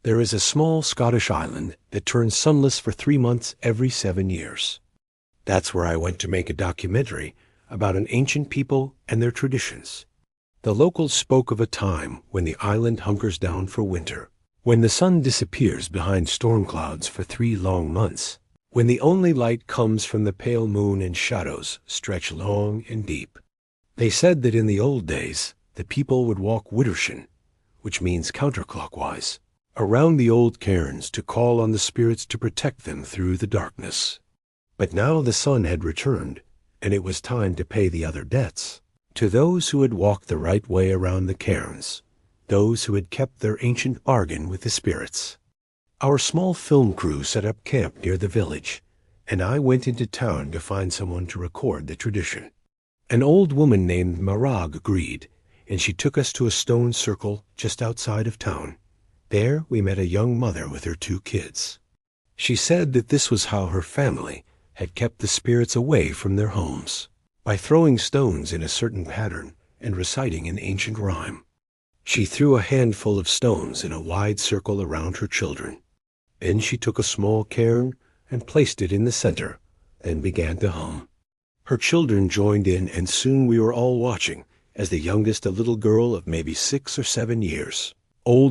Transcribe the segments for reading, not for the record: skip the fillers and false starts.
There is a small Scottish island that turns sunless for 3 months every 7 years. That's where I went to make a documentary about an ancient people and their traditions. The locals spoke of a time when the island hunkers down for winter, when the sun disappears behind storm clouds for 3 long months, when the only light comes from the pale moon and shadows stretch long and deep. They said that in the old days, the people would walk Widdershin, which means counterclockwise, around the old cairns to call on the spirits to protect them through the darkness. But now the sun had returned, and it was time to pay the other debts. To those who had walked the right way around the cairns, those who had kept their ancient bargain with the spirits. Our small film crew set up camp near the village, and I went into town to find someone to record the tradition. An old woman named Marag agreed, and she took us to a stone circle just outside of town. There we met a young mother with her 2 kids. She said that this was how her family had kept the spirits away from their homes, by throwing stones in a certain pattern and reciting an ancient rhyme. She threw a handful of stones in a wide circle around her children. Then she took a small cairn and placed it in the center, then began to hum. Her children joined in, and soon we were all watching as the youngest, a little girl of maybe 6 or 7 years,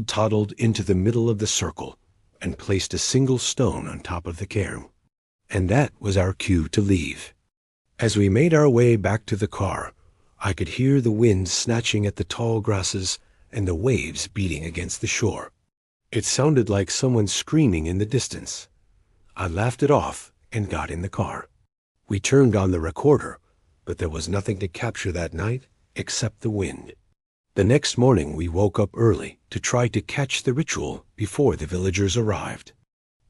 toddled into the middle of the circle and placed a single stone on top of the cairn. And that was our cue to leave. As we made our way back to the car, I could hear the wind snatching at the tall grasses and the waves beating against the shore. It sounded like someone screaming in the distance. I laughed it off and got in the car. We turned on the recorder, but there was nothing to capture that night except the wind. The next morning we woke up early to try to catch the ritual before the villagers arrived.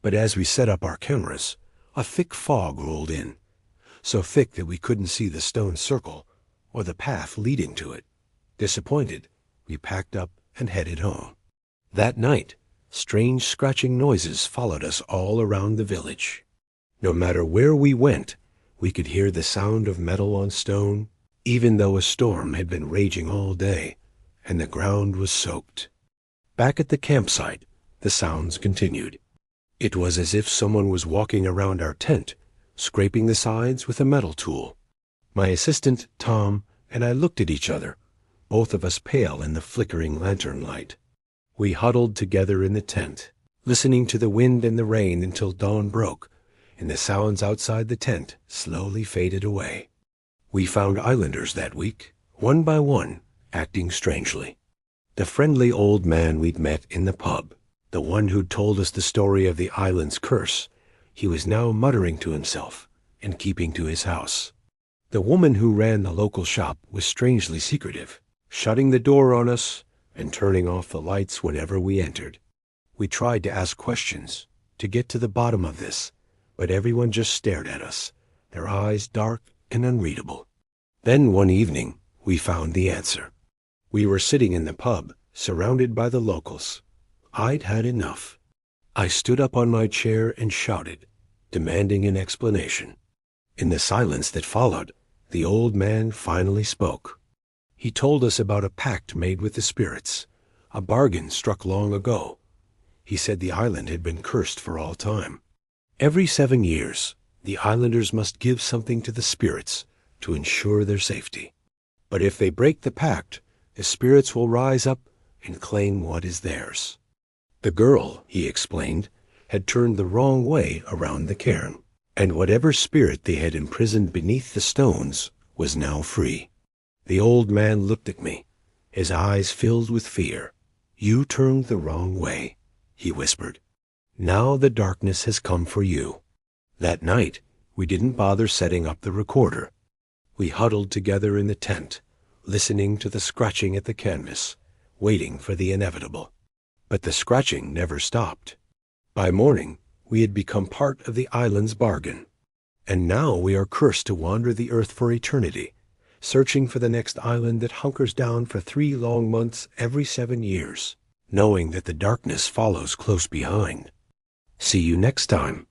But as we set up our cameras, a thick fog rolled in, so thick that we couldn't see the stone circle or the path leading to it. Disappointed, we packed up and headed home. That night, strange scratching noises followed us all around the village. No matter where we went, we could hear the sound of metal on stone, even though a storm had been raging all day and the ground was soaked. Back at the campsite, the sounds continued. It was as if someone was walking around our tent, scraping the sides with a metal tool. My assistant, Tom, and I looked at each other, both of us pale in the flickering lantern light. We huddled together in the tent, listening to the wind and the rain until dawn broke, and the sounds outside the tent slowly faded away. We found islanders that week, one by one, acting strangely. The friendly old man we'd met in the pub, the one who'd told us the story of the island's curse, he was now muttering to himself and keeping to his house. The woman who ran the local shop was strangely secretive, shutting the door on us and turning off the lights whenever we entered. We tried to ask questions, to get to the bottom of this, but everyone just stared at us, their eyes dark and unreadable. Then one evening, we found the answer. We were sitting in the pub, surrounded by the locals. I'd had enough. I stood up on my chair and shouted, demanding an explanation. In the silence that followed, the old man finally spoke. He told us about a pact made with the spirits, a bargain struck long ago. He said the island had been cursed for all time. Every 7 years, the islanders must give something to the spirits to ensure their safety. But if they break the pact, the spirits will rise up and claim what is theirs. The girl, he explained, had turned the wrong way around the cairn, and whatever spirit they had imprisoned beneath the stones was now free. The old man looked at me, his eyes filled with fear. "You turned the wrong way," he whispered. "Now the darkness has come for you." That night, we didn't bother setting up the recorder. We huddled together in the tent, listening to the scratching at the canvas, waiting for the inevitable. But the scratching never stopped. By morning, we had become part of the island's bargain. And now we are cursed to wander the earth for eternity, searching for the next island that hunkers down for 3 long months every 7 years, knowing that the darkness follows close behind. See you next time.